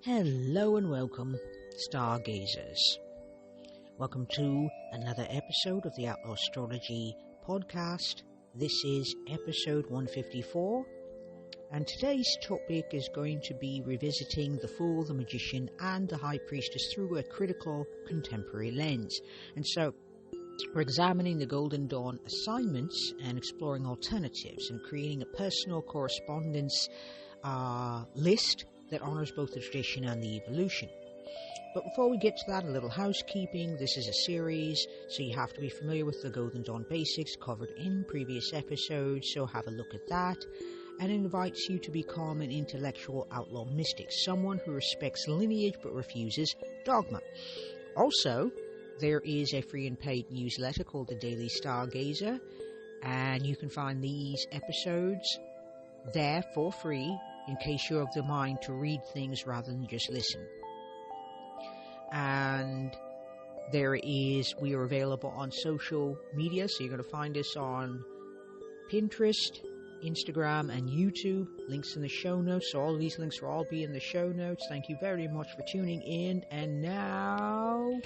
Hello and welcome, stargazers. Welcome to another episode of the Outlaw Astrology podcast. This is episode 154, and today's topic is going to be revisiting the Fool, the Magician, and the High Priestess through a critical contemporary lens. And so, we're examining the Golden Dawn assignments and exploring alternatives and creating a personal correspondence list that honors both the tradition and the evolution. But before we get to that, a little housekeeping. This is a series, so you have to be familiar with the Golden Dawn basics covered in previous episodes, so have a look at that. And it invites you to become an intellectual outlaw mystic, someone who respects lineage but refuses dogma. Also, there is a free and paid newsletter called the Daily Stargazer, and you can find these episodes there for free in case you're of the mind to read things rather than just listen. And we are available on social media, so you're going to find us on Pinterest, Instagram, and YouTube. Links in the show notes, so all of these links will all be in the show notes. Thank you very much for tuning in, and now...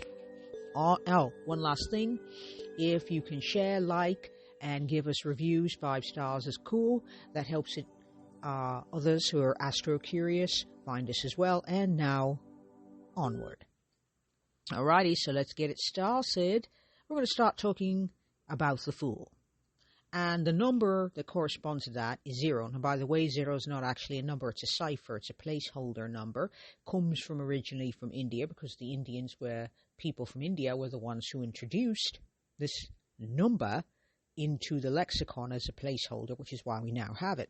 one last thing. If you can share, like, and give us reviews, 5 stars is cool. That helps it. Others who are astro-curious find us as well. And now, onward. Alrighty, so let's get it started. We're going to start talking about the Fool. And the number that corresponds to that is 0. And by the way, 0 is not actually a number, it's a cipher, it's a placeholder number. Comes from originally from India, because the people from India were the ones who introduced this number into the lexicon as a placeholder, which is why we now have it.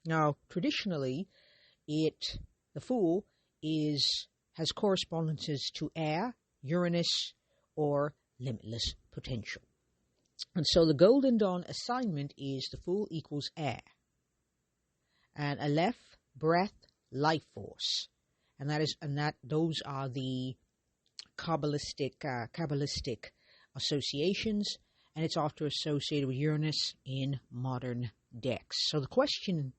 Now, traditionally, the Fool has correspondences to air, Uranus, or limitless potential. And so the Golden Dawn assignment is the Fool equals air, and Aleph, breath, life force, and those are the Kabbalistic associations, and it's often associated with Uranus in modern decks. So the question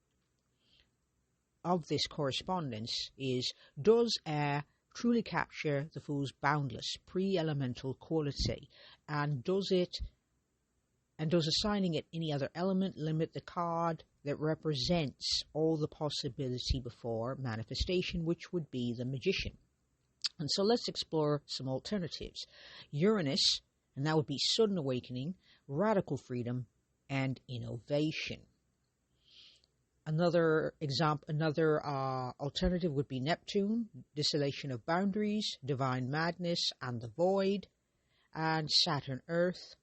of this correspondence is, does air truly capture the Fool's boundless pre-elemental quality, and does assigning it any other element limit the card that represents all the possibility before manifestation, which would be the Magician? And so let's explore some alternatives. Uranus, and that would be sudden awakening, radical freedom, and innovation. Another alternative would be Neptune, dissolution of boundaries, divine madness, and the void. And Saturn, Earth,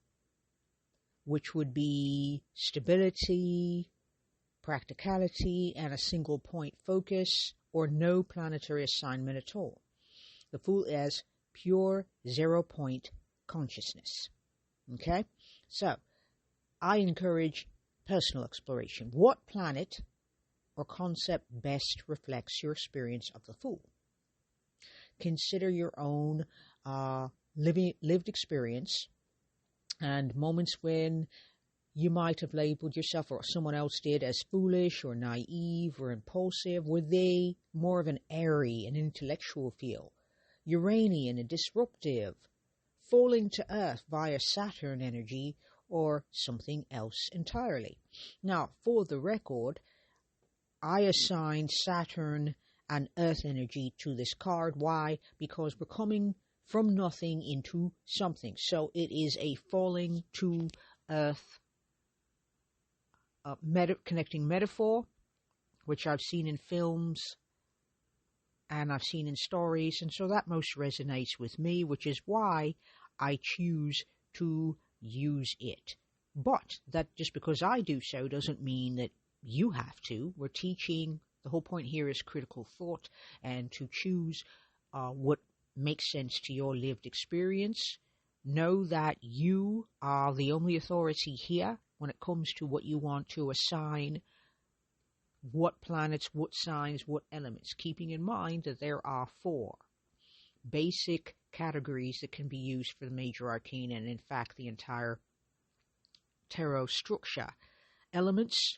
which would be stability, practicality, and a single point focus, or no planetary assignment at all. The Fool is pure 0-point consciousness. Okay? So, I encourage personal exploration. What planet or concept best reflects your experience of the Fool? Consider your own lived experience and moments when you might have labeled yourself, or someone else did, as foolish or naive or impulsive. Were they more of an airy and intellectual feel, Uranian and disruptive, falling to Earth via Saturn energy, or something else entirely? Now, for the record, I assigned Saturn and Earth energy to this card. Why? Because we're coming from nothing into something. So it is a falling to Earth connecting metaphor, which I've seen in films and I've seen in stories, and so that most resonates with me, which is why I choose to use it. But that just because I do so doesn't mean that you have to. We're teaching, the whole point here is critical thought, and to choose what makes sense to your lived experience. Know that you are the only authority here when it comes to what you want to assign, what planets, what signs, what elements, keeping in mind that there are 4 basic categories that can be used for the major arcana, and in fact the entire tarot structure. Elements: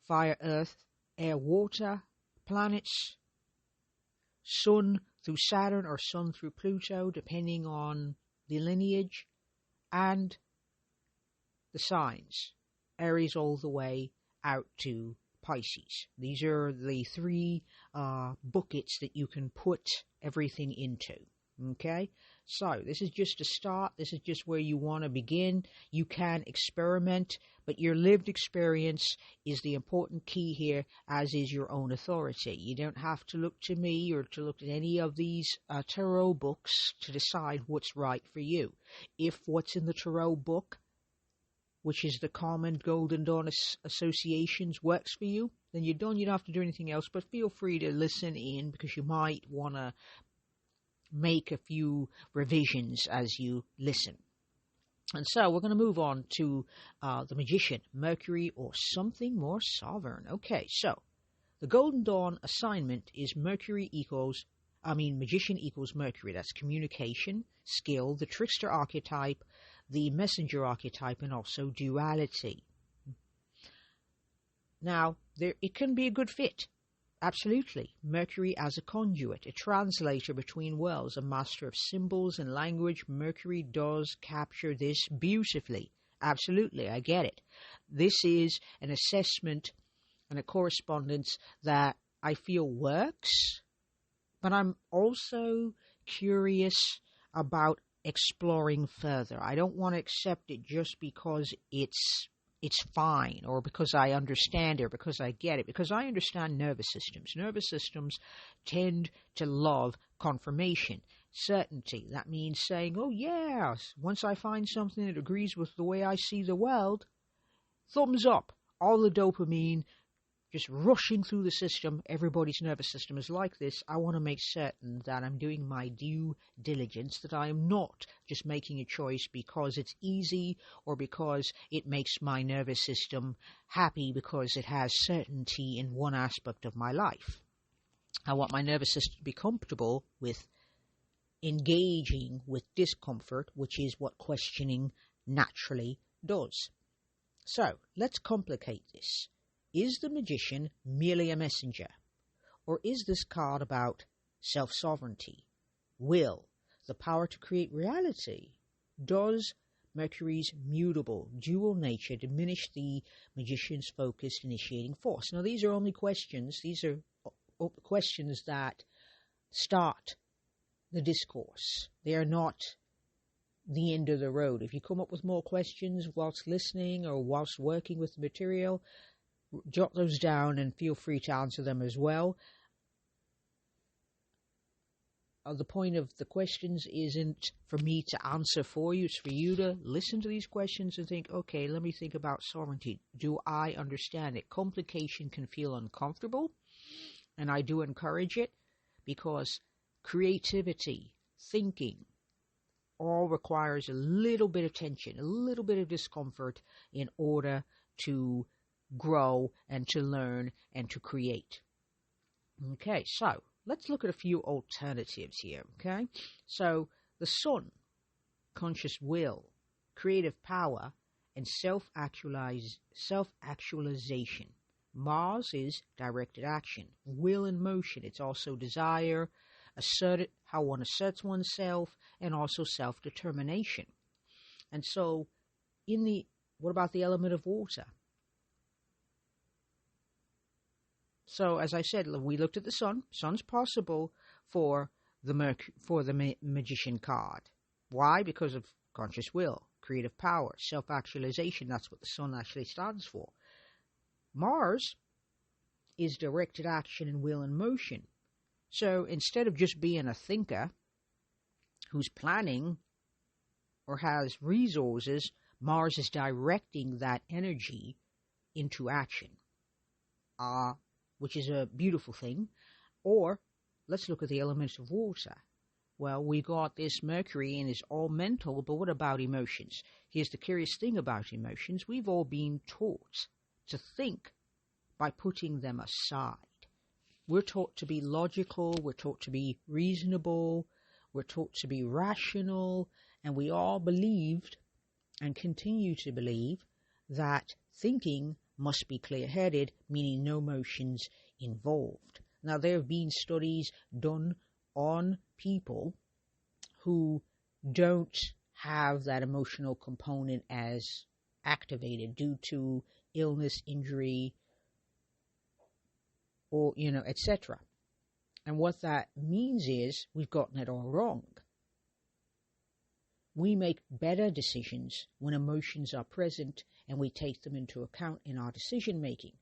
fire, earth, air, water. Planets: Sun through Saturn or Sun through Pluto, depending on the lineage, and the signs, Aries all the way out to Pisces. These are the three buckets that you can put everything into. Okay, so this is just a start. This is just where you want to begin. You can experiment, but your lived experience is the important key here, as is your own authority. You don't have to look to me or to look at any of these tarot books to decide what's right for you. If what's in the tarot book, which is the Common Golden Dawn Associations, works for you, then you're done. You don't have to do anything else, but feel free to listen in, because you might want to make a few revisions as you listen. And so we're going to move on to the Magician, Mercury, or something more sovereign. Okay, so the Golden Dawn assignment is Magician equals Mercury. That's communication, skill, the trickster archetype, the messenger archetype, and also duality. Now, it can be a good fit. Absolutely. Mercury as a conduit, a translator between worlds, a master of symbols and language. Mercury does capture this beautifully. Absolutely, I get it. This is an assessment and a correspondence that I feel works, but I'm also curious about exploring further. I don't want to accept it just because it's fine, or because I understand it, or because I get it, because I understand nervous systems. Nervous systems tend to love confirmation, certainty. That means saying, oh yeah, once I find something that agrees with the way I see the world, thumbs up. All the dopamine just rushing through the system. Everybody's nervous system is like this. I want to make certain that I'm doing my due diligence, that I am not just making a choice because it's easy or because it makes my nervous system happy because it has certainty in one aspect of my life. I want my nervous system to be comfortable with engaging with discomfort, which is what questioning naturally does. So let's complicate this. Is the Magician merely a messenger? Or is this card about self-sovereignty, will, the power to create reality? Does Mercury's mutable, dual nature diminish the Magician's focused initiating force? Now, these are only questions. These are questions that start the discourse. They are not the end of the road. If you come up with more questions whilst listening or whilst working with the material, jot those down and feel free to answer them as well. The point of the questions isn't for me to answer for you. It's for you to listen to these questions and think, okay, let me think about sovereignty. Do I understand it? Complication can feel uncomfortable, and I do encourage it, because creativity, thinking, all requires a little bit of tension, a little bit of discomfort in order to grow and to learn and to create. Okay, so let's look at a few alternatives here, okay? So the Sun, conscious will, creative power, and self-actualization. Mars is directed action, will in motion. It's also desire, how one asserts oneself, and also self-determination. And so what about the element of water? So, as I said, we looked at the Sun. Sun's possible for the Magician card. Why? Because of conscious will, creative power, self-actualization. That's what the Sun actually stands for. Mars is directed action and will in motion. So, instead of just being a thinker who's planning or has resources, Mars is directing that energy into action. Which is a beautiful thing. Or, let's look at the elements of water. Well, we got this Mercury and it's all mental, but what about emotions? Here's the curious thing about emotions. We've all been taught to think by putting them aside. We're taught to be logical, we're taught to be reasonable, we're taught to be rational, and we all believed and continue to believe that thinking must be clear-headed, meaning no emotions involved. Now, there have been studies done on people who don't have that emotional component as activated due to illness, injury, or, etc. And what that means is we've gotten it all wrong. We make better decisions when emotions are present and we take them into account in our decision making.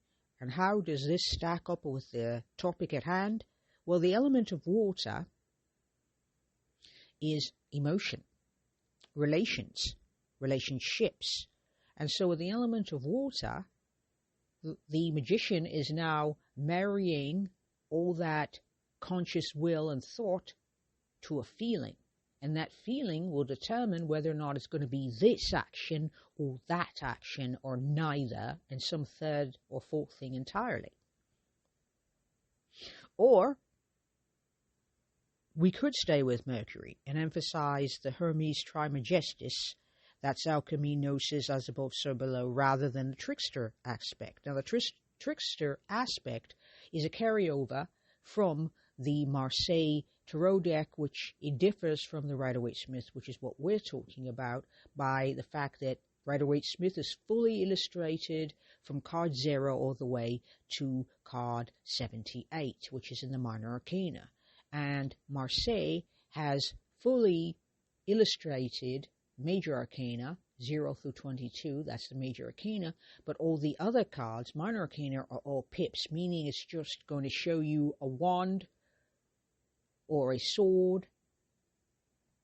And how does this stack up with the topic at hand? Well, the element of water is emotion, relationships. And so with the element of water, the magician is now marrying all that conscious will and thought to a feeling. And that feeling will determine whether or not it's going to be this action or that action or neither, and some third or fourth thing entirely. Or we could stay with Mercury and emphasize the Hermes Trismegistus, that's alchemy, gnosis, as above, so below, rather than the trickster aspect. Now, the trickster aspect is a carryover from the Marseille Tarot deck, which it differs from the Rider-Waite-Smith, which is what we're talking about, by the fact that Rider-Waite-Smith is fully illustrated from card 0 all the way to card 78, which is in the Minor Arcana. And Marseille has fully illustrated Major Arcana, 0 through 22, that's the Major Arcana, but all the other cards, Minor Arcana, are all pips, meaning it's just going to show you a wand, or a sword,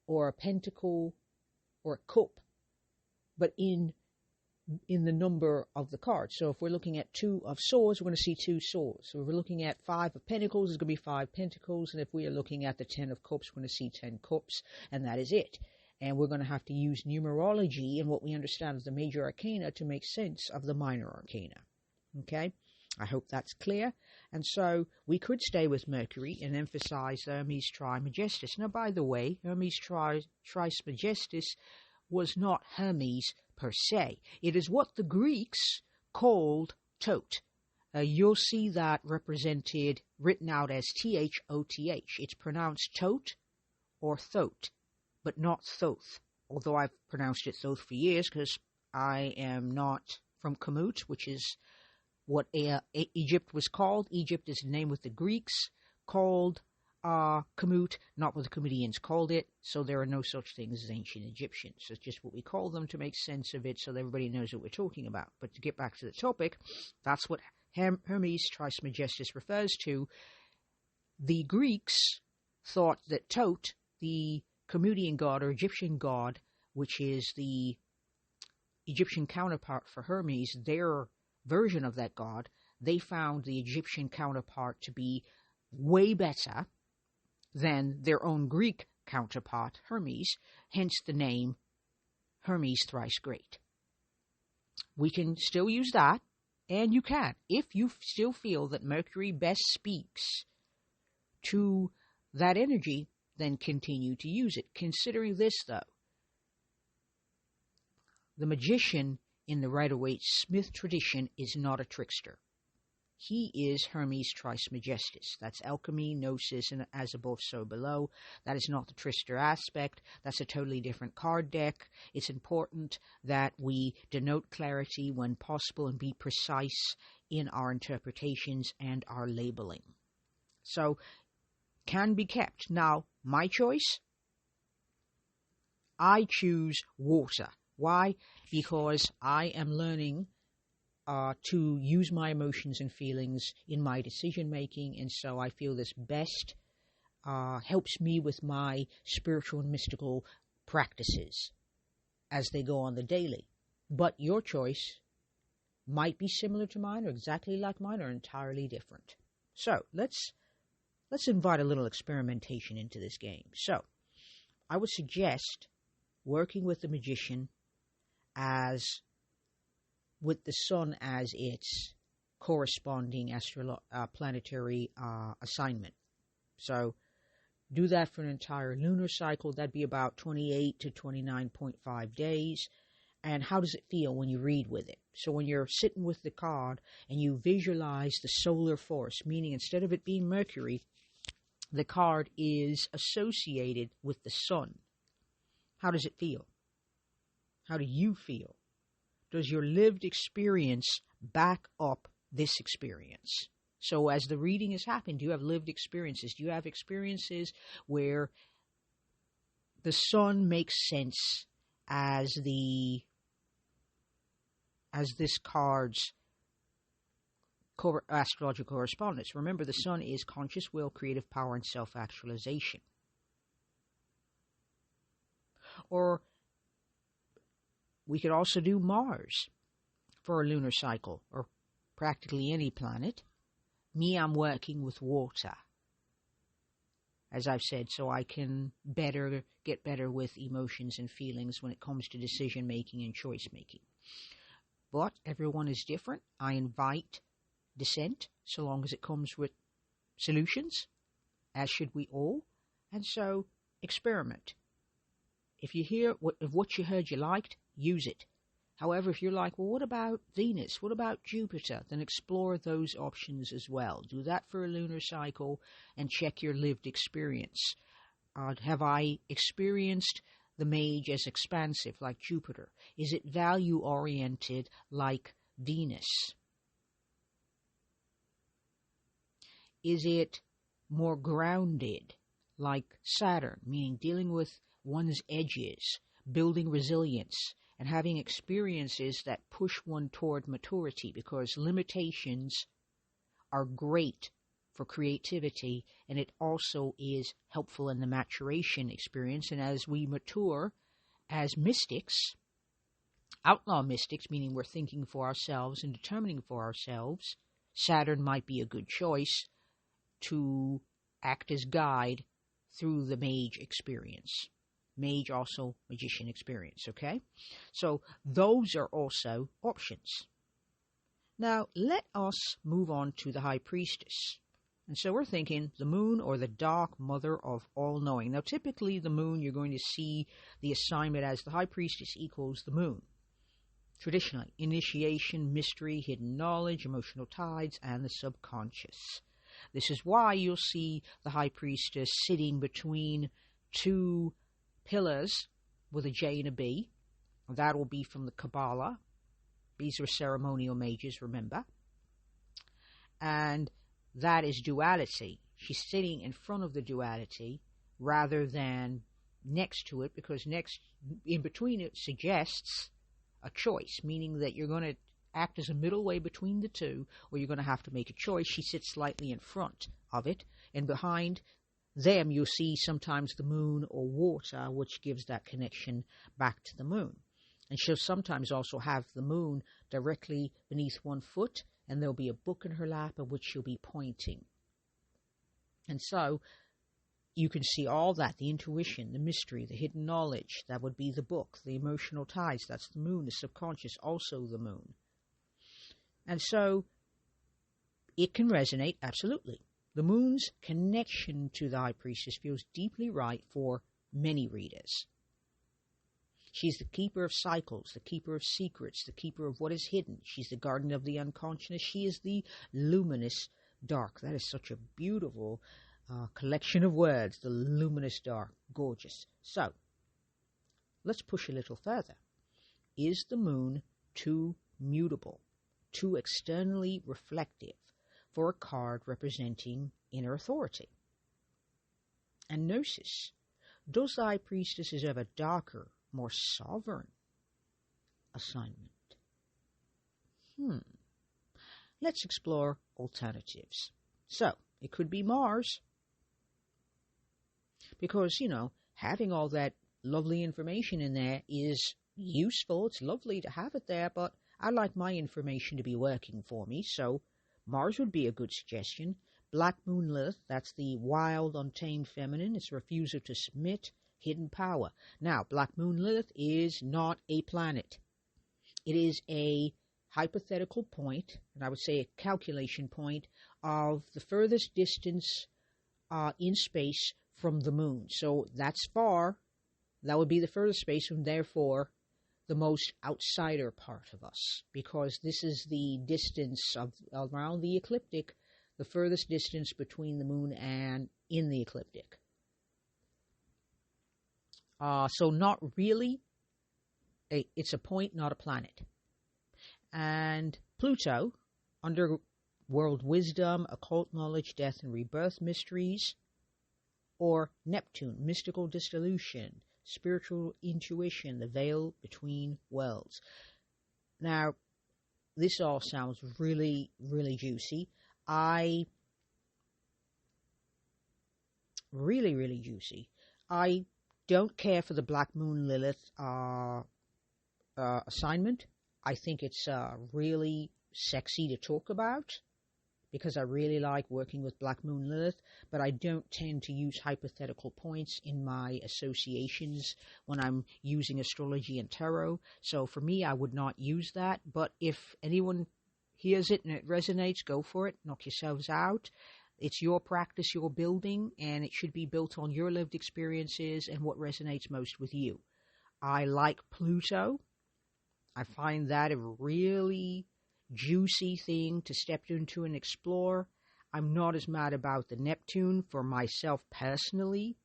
or a pentacle, or a cup, but in the number of the cards. So if we're looking at 2 of swords, we're going to see 2 swords. So if we're looking at 5 of pentacles, it's going to be 5 pentacles. And if we are looking at the 10 of cups, we're going to see 10 cups, and that is it. And we're going to have to use numerology and what we understand as the Major Arcana to make sense of the Minor Arcana. Okay? I hope that's clear. And so we could stay with Mercury and emphasize Hermes Trismegistus. Now, by the way, Hermes Trismegistus was not Hermes per se. It is what the Greeks called Thoth. You'll see that represented, written out as Thoth. It's pronounced Thoth or Thoth, but not Thoth. Although I've pronounced it Thoth for years because I am not from Kamut, which is what Egypt was called. Egypt is the name what the Greeks called Kamut, not what the Comedians called it. So there are no such things as ancient Egyptians. It's just what we call them to make sense of it so that everybody knows what we're talking about. But to get back to the topic, that's what Hermes Trismegistus refers to. The Greeks thought that Thoth, the Comedian god or Egyptian god, which is the Egyptian counterpart for Hermes, their version of that god, they found the Egyptian counterpart to be way better than their own Greek counterpart, Hermes, hence the name Hermes Thrice Great. We can still use that, and you can, if you still feel that Mercury best speaks to that energy, then continue to use it. Considering this, though, the magician in the Rider-Waite-Smith tradition is not a trickster. He is Hermes Trismegistus. That's alchemy, gnosis, and as above, so below. That is not the trickster aspect. That's a totally different card deck. It's important that we denote clarity when possible and be precise in our interpretations and our labeling. So, can be kept. Now, my choice? I choose water. Why? Because I am learning to use my emotions and feelings in my decision-making, and so I feel this best helps me with my spiritual and mystical practices as they go on the daily. But your choice might be similar to mine or exactly like mine or entirely different. So, let's invite a little experimentation into this game. So, I would suggest working with the magician as with the sun as its corresponding planetary assignment. So do that for an entire lunar cycle. That'd be about 28 to 29.5 days. And how does it feel when you read with it? So when you're sitting with the card and you visualize the solar force, meaning instead of it being Mercury, the card is associated with the sun. How does it feel? How do you feel? Does your lived experience back up this experience? So as the reading has happened, do you have lived experiences? Do you have experiences where the sun makes sense as this card's astrological correspondence? Remember, the sun is conscious will, creative power, and self-actualization. Or we could also do Mars for a lunar cycle, or practically any planet. Me, I'm working with water, as I've said, so I can get better with emotions and feelings when it comes to decision making and choice making. But everyone is different. I invite dissent, so long as it comes with solutions, as should we all. And so, experiment. If you hear what you heard you liked, use it. However, if you're like, well, what about Venus? What about Jupiter? Then explore those options as well. Do that for a lunar cycle and check your lived experience. Have I experienced the mage as expansive like Jupiter? Is it value-oriented like Venus? Is it more grounded like Saturn, meaning dealing with one's edges, building resilience, and having experiences that push one toward maturity, because limitations are great for creativity, and it also is helpful in the maturation experience. And as we mature as mystics, outlaw mystics, meaning we're thinking for ourselves and determining for ourselves, Saturn might be a good choice to act as guide through the mage experience. Mage, also magician experience, okay? So those are also options. Now, let us move on to the high priestess. And so we're thinking the moon, or the dark mother of all knowing. Now, typically the moon, you're going to see the assignment as the high priestess equals the moon. Traditionally, initiation, mystery, hidden knowledge, emotional tides, and the subconscious. This is why you'll see the high priestess sitting between two pillars with a J and a B. That will be from the Kabbalah. These are ceremonial mages, remember. And that is duality. She's sitting in front of the duality rather than next to it, because next, in between it, suggests a choice, meaning that you're going to act as a middle way between the two, or you're going to have to make a choice. She sits slightly in front of it, and behind them you'll see sometimes the moon or water, which gives that connection back to the moon. And she'll sometimes also have the moon directly beneath one foot, and there'll be a book in her lap at which she'll be pointing. And so you can see all that, the intuition, the mystery, the hidden knowledge. That would be the book. The emotional ties, that's the moon. The subconscious, also the moon. And so it can resonate, absolutely. The moon's connection to the high priestess feels deeply right for many readers. She's the keeper of cycles, the keeper of secrets, the keeper of what is hidden. She's the guardian of the unconscious. She is the luminous dark. That is such a beautiful collection of words, the luminous dark. Gorgeous. So, let's push a little further. Is the moon too mutable, too externally reflective for a card representing inner authority? And gnosis. Does the high priestess deserve a darker, more sovereign assignment? Let's explore alternatives. So, it could be Mars. Because, having all that lovely information in there is useful. It's lovely to have it there, but I like my information to be working for me, so Mars would be a good suggestion. Black Moon Lilith, that's the wild, untamed feminine. It's a refusal to submit, hidden power. Now, Black Moon Lilith is not a planet. It is a hypothetical point, and I would say a calculation point, of the furthest distance in space from the moon. So that's far. That would be the furthest space, and therefore the most outsider part of us, because this is the distance of around the ecliptic, the furthest distance between the moon and in the ecliptic. So not really, it's a point, not a planet. And Pluto, underworld wisdom, occult knowledge, death and rebirth mysteries, or Neptune, mystical dissolution, spiritual intuition, the veil between worlds. Now, this all sounds really, really juicy. Really juicy. I don't care for the Black Moon Lilith assignment. I think it's really sexy to talk about, because I really like working with Black Moon Lilith, but I don't tend to use hypothetical points in my associations when I'm using astrology and tarot. So for me, I would not use that. But if anyone hears it and it resonates, go for it. Knock yourselves out. It's your practice you're building, and it should be built on your lived experiences and what resonates most with you. I like Pluto. I find that a really juicy thing to step into and explore. I'm not as mad about the Neptune for myself personally,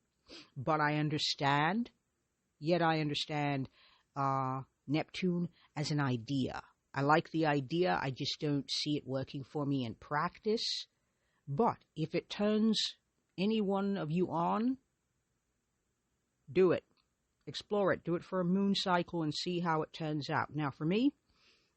but I understand. Yet I understand Neptune as an idea. I like the idea. I just don't see it working for me in practice. But if it turns any one of you on, do it. Explore it. Do it for a moon cycle and see how it turns out. Now, for me,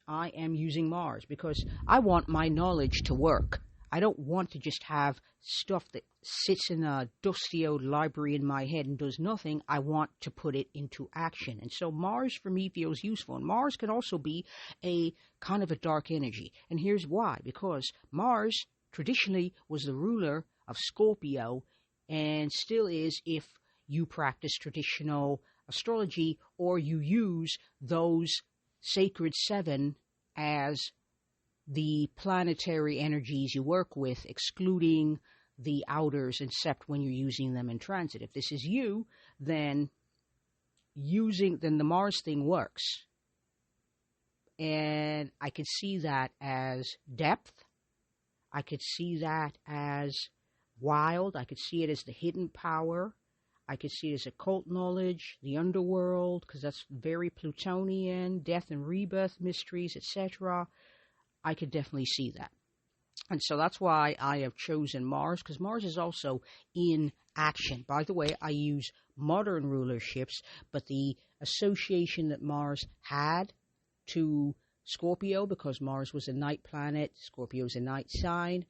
I am using Mars because I want my knowledge to work. I don't want to just have stuff that sits in a dusty old library in my head and does nothing. I want to put it into action. And so Mars, for me, feels useful. And Mars can also be a kind of a dark energy. And here's why. Because Mars traditionally was the ruler of Scorpio, and still is if you practice traditional astrology or you use those sacred seven as the planetary energies you work with, excluding the outers, except when you're using them in transit. If this is you, then the Mars thing works. And I could see that as depth. I could see that as wild. I could see it as the hidden power. I could see it as occult knowledge, the underworld, because that's very Plutonian, death and rebirth mysteries, etc. I could definitely see that. And so that's why I have chosen Mars, because Mars is also in action. By the way, I use modern rulerships, but the association that Mars had to Scorpio, because Mars was a night planet, Scorpio is a night sign,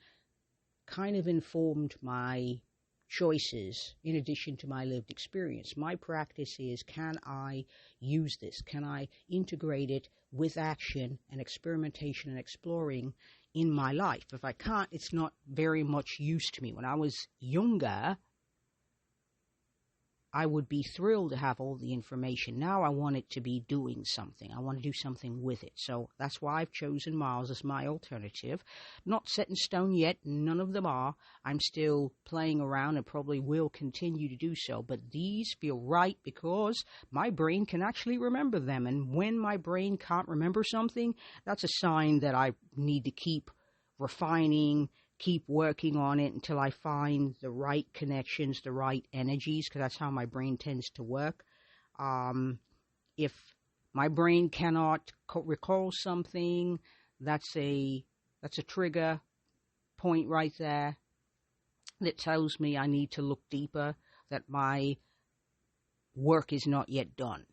kind of informed my choices in addition to my lived experience. My practice is, can I use this? Can I integrate it with action and experimentation and exploring in my life? If I can't, it's not very much use to me. When I was younger, I would be thrilled to have all the information. Now I want it to be doing something. I want to do something with it. So that's why I've chosen Mars as my alternative. Not set in stone yet. None of them are. I'm still playing around and probably will continue to do so. But these feel right because my brain can actually remember them. And when my brain can't remember something, that's a sign that I need to keep refining, keep working on it until I find the right connections, the right energies, because that's how my brain tends to work. If my brain cannot recall something, that's a trigger point right there that tells me I need to look deeper, that my work is not yet done.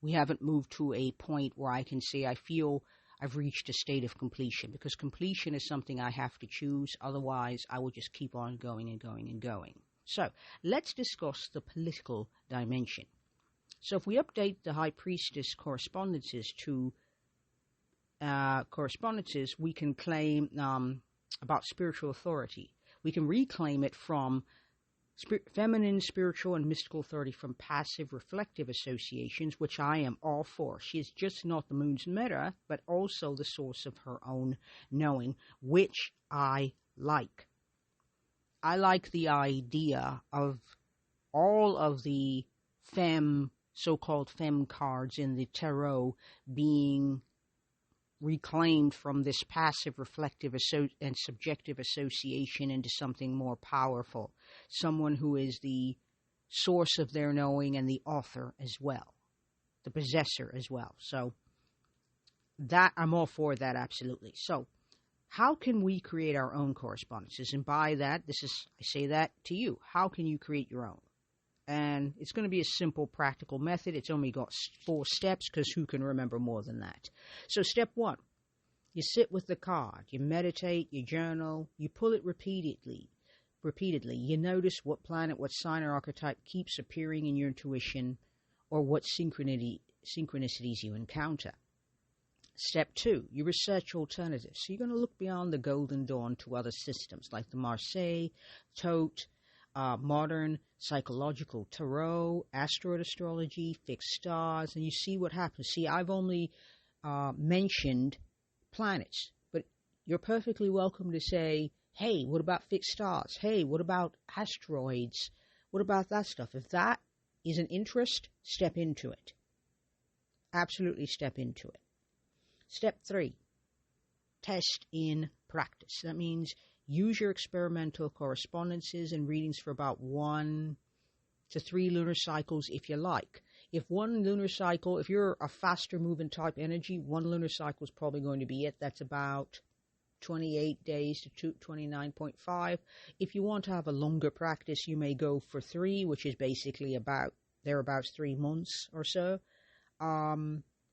We haven't moved to a point where I can say I feel I've reached a state of completion, because completion is something I have to choose. Otherwise, I will just keep on going and going and going. So let's discuss the political dimension. So if we update the High Priestess correspondences to correspondences, we can claim about spiritual authority. We can reclaim it from feminine, spiritual, and mystical authority from passive, reflective associations, which I am all for. She is just not the moon's mirror, but also the source of her own knowing, which I like. I like the idea of all of the femme so-called femme cards in the tarot being reclaimed from this passive, reflective, and subjective association into something more powerful. Someone who is the source of their knowing and the author as well, the possessor as well. So that, I'm all for that, absolutely. So how can we create our own correspondences? And by that, I say that to you. How can you create your own? And it's going to be a simple, practical method. It's only got 4 steps, because who can remember more than that? So step 1, you sit with the card, you meditate, you journal, you pull it repeatedly. You notice what planet, what sign or archetype keeps appearing in your intuition, or what synchronicities you encounter. Step 2, you research alternatives. So you're going to look beyond the Golden Dawn to other systems like the Marseille, Tote, modern psychological tarot, astrology, fixed stars, and you see what happens. See, I've only mentioned planets, but you're perfectly welcome to say, hey, what about fixed stars? Hey, what about asteroids? What about that stuff? If that is an interest, step into it. Absolutely step into it. Step 3, test in practice. That means use your experimental correspondences and readings for about 1 to 3 lunar cycles if you like. If one lunar cycle, if you're a faster moving type energy, 1 lunar cycle is probably going to be it. That's about 28 days to 29.5. If you want to have a longer practice, you may go for 3, which is basically about 3 months or so.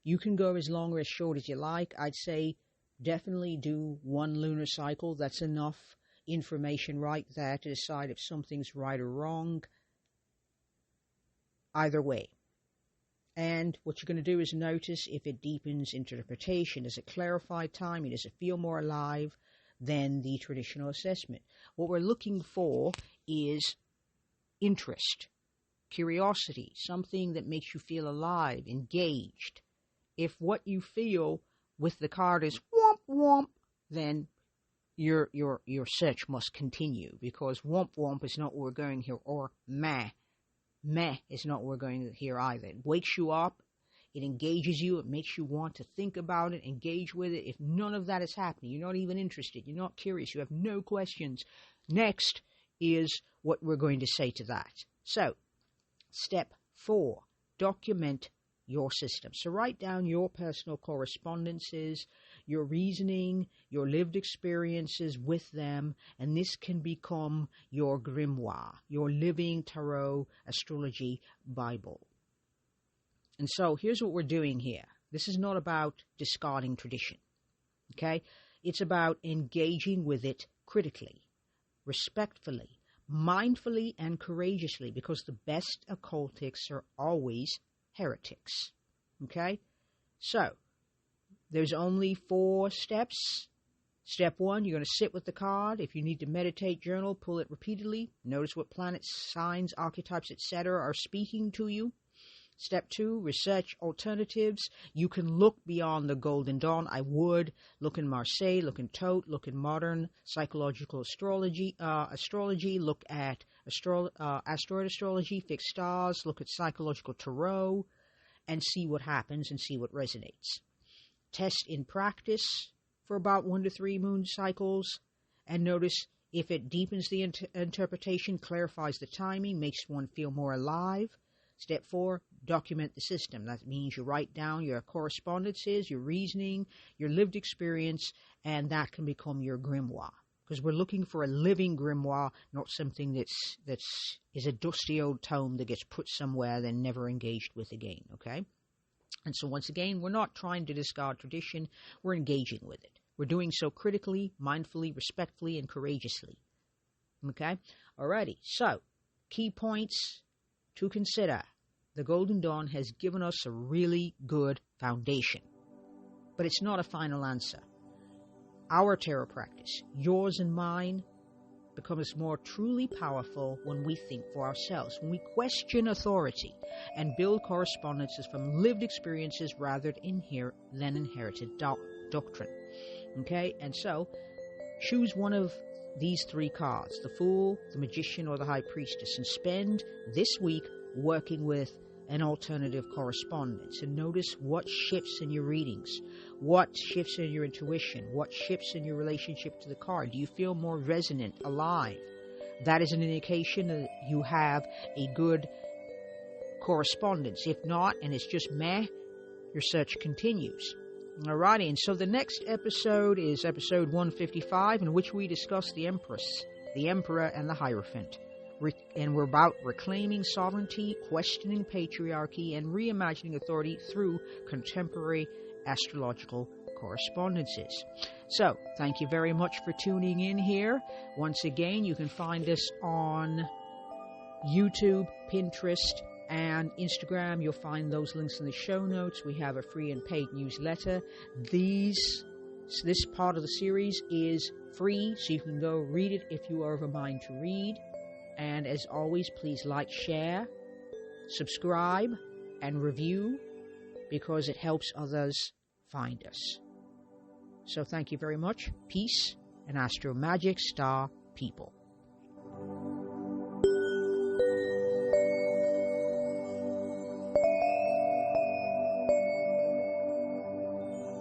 You can go as long or as short as you like. I'd say definitely do 1 lunar cycle. That's enough information right there to decide if something's right or wrong. Either way. And what you're going to do is notice if it deepens interpretation. Does it clarify timing? Does it feel more alive than the traditional assessment? What we're looking for is interest, curiosity, something that makes you feel alive, engaged. If what you feel with the card is womp womp, then your search must continue, because womp womp is not what we're going here, or meh is not what we're going here either. It wakes you up, it engages you, it makes you want to think about it, engage with it. If none of that is happening, you're not even interested, you're not curious, you have no questions, next is what we're going to say to that. So, step 4, document your system. So write down your personal correspondences, your reasoning, your lived experiences with them, and this can become your grimoire, your living tarot astrology Bible. And so here's what we're doing here. This is not about discarding tradition, okay? It's about engaging with it critically, respectfully, mindfully, and courageously, because the best occultics are always heretics. Okay? So, there's only 4 steps. Step 1, you're going to sit with the card. If you need to meditate, journal, pull it repeatedly. Notice what planets, signs, archetypes, etc. are speaking to you. Step 2, research alternatives. You can look beyond the Golden Dawn. I would look in Marseille, look in Tote, look in modern psychological astrology, look at asteroid astrology, fixed stars, look at psychological tarot, and see what happens and see what resonates. Test in practice for about 1 to 3 moon cycles, and notice if it deepens the interpretation, clarifies the timing, makes one feel more alive. Step 4, document the system. That means you write down your correspondences, your reasoning, your lived experience, and that can become your grimoire. Because we're looking for a living grimoire, not something that's a dusty old tome that gets put somewhere then never engaged with again, okay? And so once again, we're not trying to discard tradition, we're engaging with it. We're doing so critically, mindfully, respectfully, and courageously. Okay? Alrighty, so key points to consider. The Golden Dawn has given us a really good foundation, but it's not a final answer. Our tarot practice, yours and mine, becomes more truly powerful when we think for ourselves, when we question authority and build correspondences from lived experiences rather than inherited doctrine. Okay, and so choose one of these 3 cards, the Fool, the Magician, or the High Priestess, and spend this week working with an alternative correspondence, and notice what shifts in your readings, what shifts in your intuition, what shifts in your relationship to the card. Do you feel more resonant, alive? That is an indication that you have a good correspondence. If not, and it's just meh, your search continues. Alrighty, and so the next episode is episode 155, in which we discuss the Empress, the Emperor, and the Hierophant. And we're about reclaiming sovereignty, questioning patriarchy, and reimagining authority through contemporary astrological correspondences. So, thank you very much for tuning in here. Once again, you can find us on YouTube, Pinterest, and Instagram. You'll find those links in the show notes. We have a free and paid newsletter. This part of the series is free, so you can go read it if you are of a mind to read. And as always, please like, share, subscribe, and review, because it helps others find us. So thank you very much. Peace and Astro Magic Star people.